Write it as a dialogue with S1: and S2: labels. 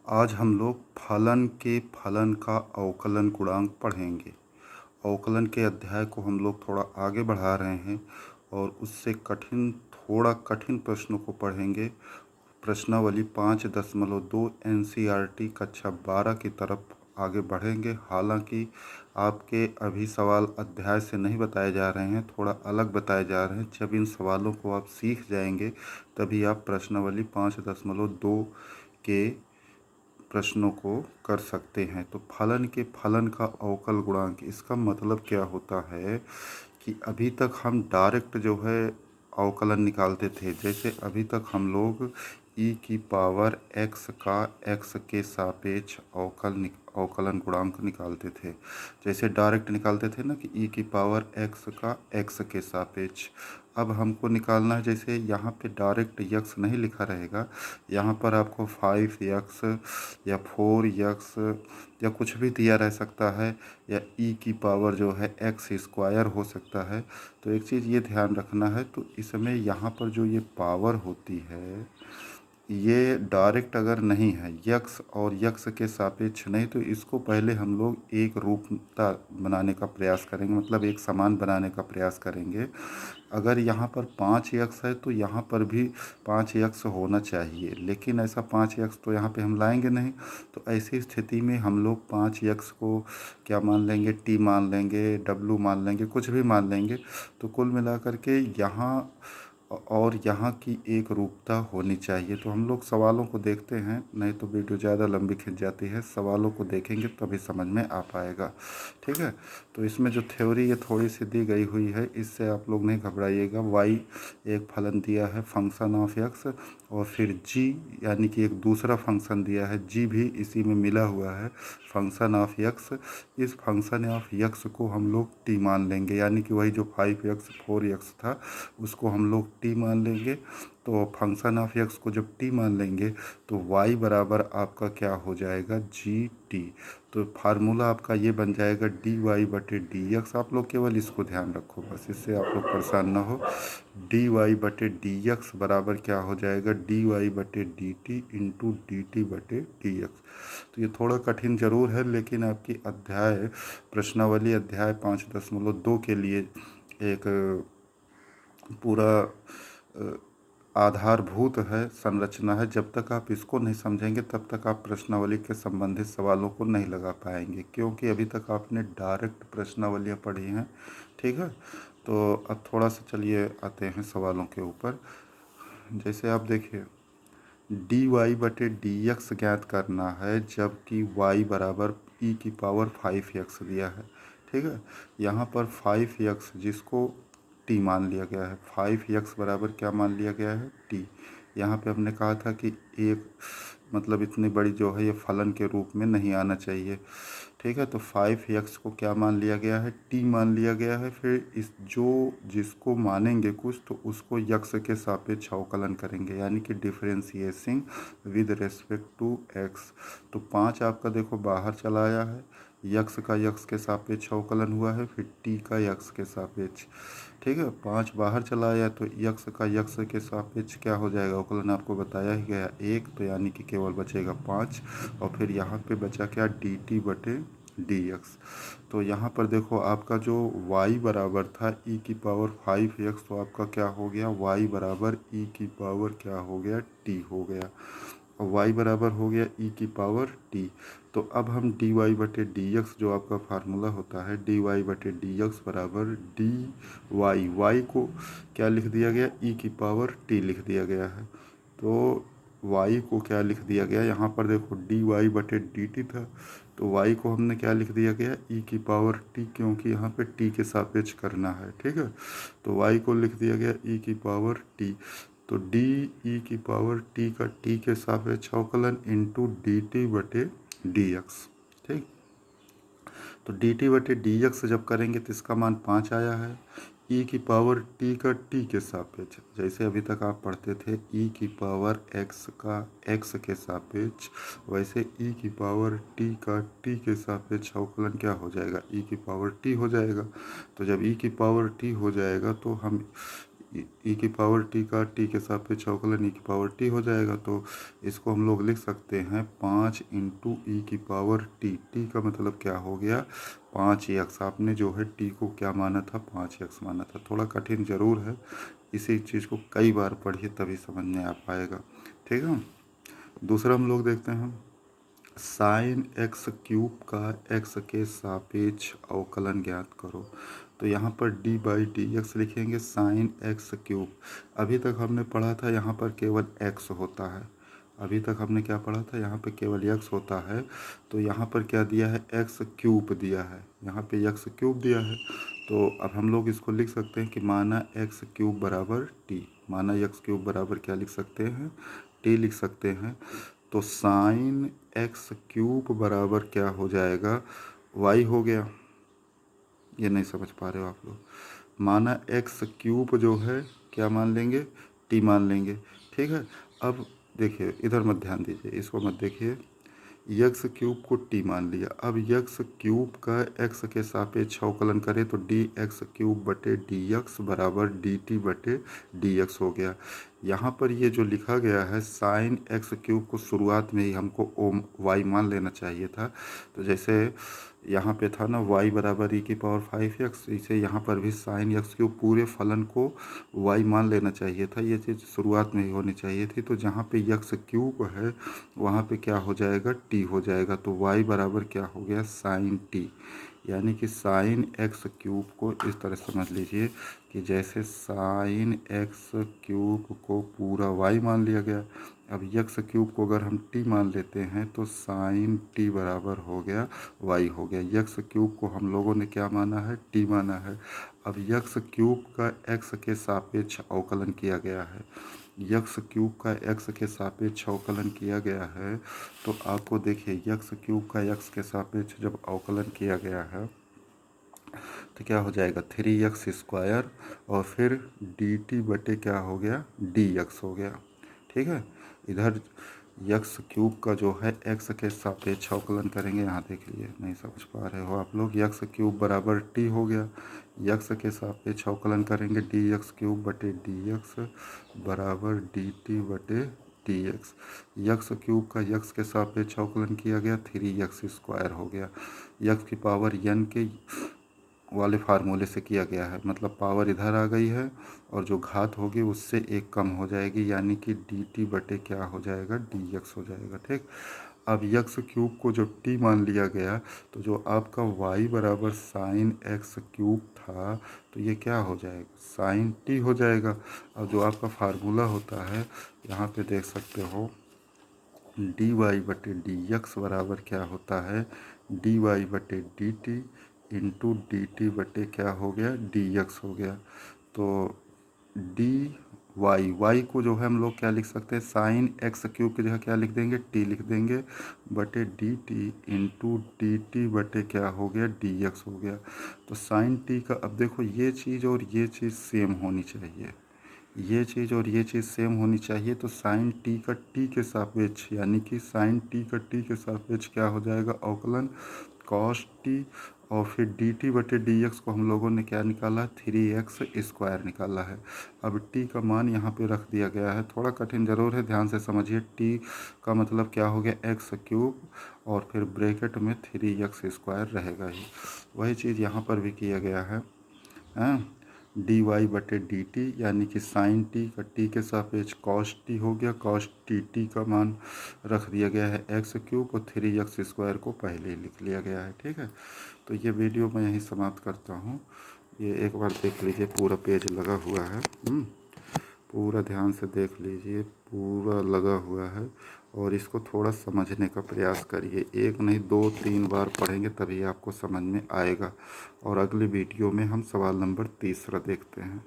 S1: आज हम लोग फलन के फलन का अवकलन गुणांक पढ़ेंगे। अवकलन के अध्याय को हम लोग थोड़ा आगे बढ़ा रहे हैं और उससे थोड़ा कठिन प्रश्नों को पढ़ेंगे। प्रश्नावली 5.2 NCERT कक्षा 12 की तरफ आगे बढ़ेंगे। हालांकि आपके अभी सवाल अध्याय से नहीं बताए जा रहे हैं, थोड़ा अलग बताए जा रहे हैं। जब इन सवालों को आप सीख जाएंगे तभी आप प्रश्नावली 5.2 के प्रश्नों को कर सकते हैं। तो फलन के फलन का अवकल गुणांक, इसका मतलब क्या होता है कि अभी तक हम डायरेक्ट जो है अवकलन निकालते थे। जैसे अभी तक हम लोग e की पावर x का x के सापेक्ष अवकलन गुणांक निकालते थे। जैसे डायरेक्ट निकालते थे ना कि e की पावर x का x के सापेक्ष। अब हमको निकालना है, जैसे यहाँ पे डायरेक्ट x नहीं लिखा रहेगा, यहाँ पर आपको 5x या 4x या कुछ भी दिया रह सकता है, या e की पावर जो है x स्क्वायर हो सकता है। तो एक चीज़ ये ध्यान रखना है, तो इसमें यहाँ पर जो ये पावर होती है ये डायरेक्ट अगर नहीं है, यक्स और यक्स के सापेक्ष नहीं, तो इसको पहले हम लोग एक रूपता बनाने का प्रयास करेंगे, मतलब एक समान बनाने का प्रयास करेंगे। अगर यहाँ पर 5x है तो यहाँ पर भी 5x होना चाहिए, लेकिन ऐसा 5x तो यहाँ पे हम लाएंगे नहीं। तो ऐसी स्थिति में हम लोग 5x को क्या मान लेंगे, t मान लेंगे, w मान लेंगे, कुछ भी मान लेंगे। तो कुल मिलाकर के यहाँ और यहाँ की एक रूपता होनी चाहिए। तो हम लोग सवालों को देखते हैं, नहीं तो वीडियो ज़्यादा लंबी खिंच जाती है। सवालों को देखेंगे तभी समझ में आ पाएगा, ठीक है। तो इसमें जो थ्योरी ये थोड़ी सी दी गई हुई है, इससे आप लोग नहीं घबराइएगा। y एक फलन दिया है फंक्शन ऑफ x, और फिर g यानी कि एक दूसरा फंक्शन दिया है, g भी इसी में मिला हुआ है, फंक्शन ऑफ x। इस फंक्शन ऑफ x को हम लोग t मान लेंगे, यानी कि वही जो 5x 4x था उसको हम लोग t मान लेंगे। तो फंक्शन ऑफ x को जब t मान लेंगे तो y बराबर आपका क्या हो जाएगा, gt। तो फार्मूला आपका ये बन जाएगा dy/dx। आप लोग केवल इसको ध्यान रखो, बस इससे आप लोग परेशान ना हो। dy/dx बराबर क्या हो जाएगा, dy/dt इंटू dt/dx। तो ये थोड़ा कठिन ज़रूर है, लेकिन आपकी प्रश्नावली अध्याय 5.2 के लिए एक पूरा आधारभूत है, संरचना है। जब तक आप इसको नहीं समझेंगे तब तक आप प्रश्नावली के संबंधित सवालों को नहीं लगा पाएंगे, क्योंकि अभी तक आपने डायरेक्ट प्रश्नावलियाँ पढ़ी हैं, ठीक है। तो अब थोड़ा सा चलिए आते हैं सवालों के ऊपर। जैसे आप देखिए, dy/dx ज्ञात करना है, जबकि y बराबर e की पावर 5x दिया है, ठीक है। यहाँ पर 5x जिसको t मान लिया गया है, 5x बराबर क्या मान लिया गया है, t। यहाँ पे हमने कहा था कि एक मतलब इतनी बड़ी जो है ये फलन के रूप में नहीं आना चाहिए, ठीक है। तो 5x को क्या मान लिया गया है, t मान लिया गया है। फिर जिसको मानेंगे कुछ, तो उसको यक्स के सापेक्ष अवकलन करेंगे, यानी कि differentiating with respect to x। तो 5 आपका देखो बाहर चला आया है, यक्स का यक्स के सापेक्ष अवकलन हुआ है, फिर t का यक्स के सापेक्ष, ठीक है। 5 बाहर चला आया तो यक्स का यक्स के सापेक्ष क्या हो जाएगा, अवकलन आपको बताया ही गया 1, तो यानी कि केवल बचेगा 5। और फिर यहाँ पे बचा क्या, dt/dx। तो यहाँ पर देखो आपका जो y बराबर था e की पावर 5x, तो आपका क्या हो गया, y बराबर e की पावर क्या हो गया, t हो गया। और y बराबर हो गया e की पावर t। तो अब हम dy/dx जो आपका फार्मूला होता है, dy/dx बराबर dy, y को क्या लिख दिया गया, e की पावर t लिख दिया गया है। तो y को क्या लिख दिया गया, यहाँ पर देखो dy/dt था, तो y को हमने क्या लिख दिया गया, e की पावर t, क्योंकि यहाँ पे t के सापेक्ष करना है, ठीक है। तो y को लिख दिया गया e की पावर t। तो d e की पावर t का t के सापेक्ष अवकलन इंटू dt/dx, ठीक। तो dt/dx जब करेंगे तो इसका मान 5 आया है। e की पावर t का t के सापेक्ष, जैसे अभी तक आप पढ़ते थे e की पावर x का x के सापेक्ष, वैसे e की पावर t का t के सापेक्ष अवकलन क्या हो जाएगा, e की पावर t हो जाएगा। तो जब e की पावर t हो जाएगा तो हम ई की पावर टी का टी के सापेक्ष अवकलन ई की पावर टी हो जाएगा। तो इसको हम लोग लिख सकते हैं 5 इंटू ई की पावर टी। टी का मतलब क्या हो गया 5x। आपने जो है टी को क्या माना था 5x माना था। थोड़ा कठिन ज़रूर है, इसी चीज़ को कई बार पढ़िए तभी समझ में आ पाएगा। ठीक है। दूसरा हम लोग देखते हैं साइन एक्स क्यूब का एक्स के सापेक्ष अवकलन ज्ञात करो। तो यहाँ पर डी बाई डी एक्स लिखेंगे साइन एक्स क्यूब। अभी तक हमने पढ़ा था यहाँ पर केवल एक्स होता है। अभी तक हमने क्या पढ़ा था यहाँ पे केवल एक्स होता है। तो यहाँ पर क्या दिया है एक्स क्यूब दिया है, यहाँ पे एक्स क्यूब दिया है। तो अब हम लोग इसको लिख सकते हैं कि माना एक्स क्यूब बराबर टी। माना एक्स क्यूब बराबर क्या लिख सकते हैं टी लिख सकते हैं। तो साइन एक्स क्यूब बराबर क्या हो जाएगा वाई हो गया। ये नहीं समझ पा रहे हो आप लोग। माना एक्स क्यूब जो है क्या मान लेंगे टी मान लेंगे। ठीक है। अब देखिए इधर मत ध्यान दीजिए, इसको मत देखिए। यक्स क्यूब को टी मान लिया। अब यक्स क्यूब का एक्स के सापेक्ष अवकलन करें तो डी एक्स क्यूब बटे डी एक्स बराबर डी टी बटे डी एक्स हो गया। यहाँ पर ये जो लिखा गया है साइन एक्स क्यूब को शुरुआत में ही हमको ओम वाई मान लेना चाहिए था। तो जैसे यहाँ पे था ना वाई बराबर ई की पावर 5x, इसे यहाँ पर भी साइन एक्स क्यूब पूरे फलन को वाई मान लेना चाहिए था। ये चीज़ शुरुआत में ही होनी चाहिए थी। तो जहाँ पे एक्स क्यूब है वहाँ पे क्या हो जाएगा टी हो जाएगा। तो वाई बराबर क्या हो गया साइन टी। यानी कि साइन एक्स क्यूब को इस तरह समझ लीजिए कि जैसे साइन एक्स क्यूब को पूरा वाई मान लिया गया। अब यक्स क्यूब को अगर हम टी मान लेते हैं तो साइन टी बराबर हो गया वाई हो गया। यक्स क्यूब को हम लोगों ने क्या माना है टी माना है। अब यक्स क्यूब का एक्स के सापेक्ष अवकलन किया गया है। यक्स क्यूब का एक्स के सापेक्ष अवकलन किया गया है। तो आपको देखिए यक्स क्यूब का एक्स के सापेक्ष जब अवकलन किया गया है तो क्या हो जाएगा 3x स्क्वायर और फिर डी टी बटे क्या हो गया डी एक्स हो गया। ठीक है। इधर यक्स क्यूब का जो है एक्स के सापेक्ष अवकलन करेंगे। यहाँ देख लिए नहीं समझ पा रहे हो आप लोग। यक्स क्यूब बराबर टी हो गया। यक्स के सापेक्ष अवकलन करेंगे डी एक्स क्यूब बटे डी एक्स बराबर डी टी बटे डी एक्स। यक्स क्यूब का यक्स के सापेक्ष अवकलन किया गया 3x स्क्वायर हो गया। यक्स की पावर n के वाले फार्मूले से किया गया है, मतलब पावर इधर आ गई है और जो घात होगी उससे एक कम हो जाएगी, यानी कि डी टी बटे क्या हो जाएगा डी एक्स हो जाएगा। ठीक। अब यक्स क्यूब को जो टी मान लिया गया तो जो आपका वाई बराबर साइन एक्स क्यूब था तो ये क्या हो जाएगा साइन टी हो जाएगा। अब जो आपका फार्मूला होता है यहाँ पे देख सकते हो डी वाई बटे डी एक्स बराबर क्या होता है डी वाई बटे D T into D T बटे क्या हो गया डी एक्स हो गया। तो डी वाई वाई को जो है हम लोग क्या लिख सकते हैं साइन एक्स क्यूब की जगह क्या लिख देंगे टी लिख देंगे बटे D T into D T बटे क्या हो गया डी एक्स हो गया। तो साइन टी का अब देखो ये चीज़ और ये चीज़ सेम होनी चाहिए। ये चीज़ और ये चीज़ सेम होनी चाहिए। तो साइन टी का टी के सापेक्ष यानी कि साइन टी का टी के सापेक्ष क्या हो जाएगा अवकलन कॉस टी और फिर डी टी बटे डी एक्स को हम लोगों ने क्या निकाला 3x स्क्वायर निकाला है। अब टी का मान यहाँ पे रख दिया गया है। थोड़ा कठिन ज़रूर है, ध्यान से समझिए। टी का मतलब क्या हो गया एक्स क्यूब और फिर ब्रैकेट में 3x स्क्वायर रहेगा ही। वही चीज़ यहाँ पर भी किया गया है। डी वाई बटे डी टी यानी कि साइन टी का टी के सापेक्ष कॉस टी हो गया। कॉस टी टी का मान रख दिया गया है एक्स क्यूब और 3x स्क्वायर को पहले ही लिख लिया गया है। ठीक है। तो ये वीडियो मैं यहीं समाप्त करता हूँ। ये एक बार देख लीजिए, पूरा पेज लगा हुआ है। पूरा ध्यान से देख लीजिए, पूरा लगा हुआ है और इसको थोड़ा समझने का प्रयास करिए। एक नहीं 2-3 बार पढ़ेंगे तभी आपको समझ में आएगा। और अगले वीडियो में हम सवाल नंबर 3 देखते हैं।